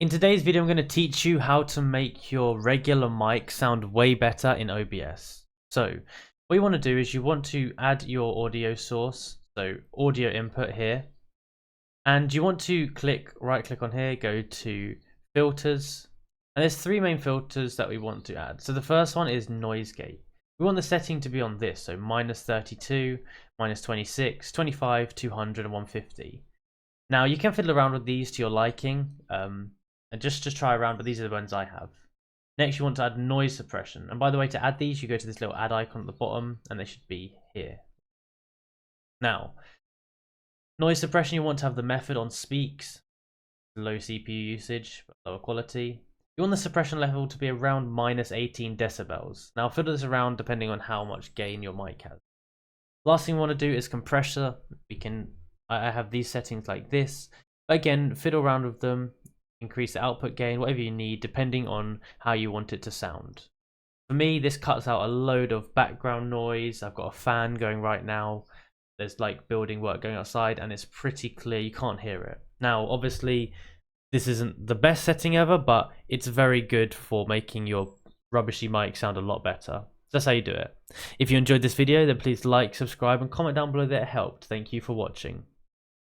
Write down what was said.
In today's video, I'm going to teach you how to make your regular mic sound way better in OBS. So what you want to do is you want to add your audio source, so audio input here, and you want to right click on here, go to filters, and there's three main filters that we want to add. So the first one is noise gate. We want the setting to be on this, so -32, -26, 25, 200, and 150. Now you can fiddle around with these to your liking, and just try around, but these are the ones I have. Next, you want to add noise suppression, and by the way, to add these, you go to this little add icon at the bottom, and they should be here. Now, noise suppression, you want to have the method on speaks, low CPU usage, but lower quality. You want the suppression level to be around -18 decibels. Now, fiddle this around depending on how much gain your mic has. Last thing we want to do is compressor. I have these settings like this. Again, fiddle around with them, increase the output gain, whatever you need, depending on how you want it to sound. For me, this cuts out a load of background noise. I've got a fan going right now. There's like building work going outside, and it's pretty clear. You can't hear it. Now, obviously, this isn't the best setting ever, but it's very good for making your rubbishy mic sound a lot better. That's how you do it. If you enjoyed this video, then please like, subscribe, and comment down below that it helped. Thank you for watching.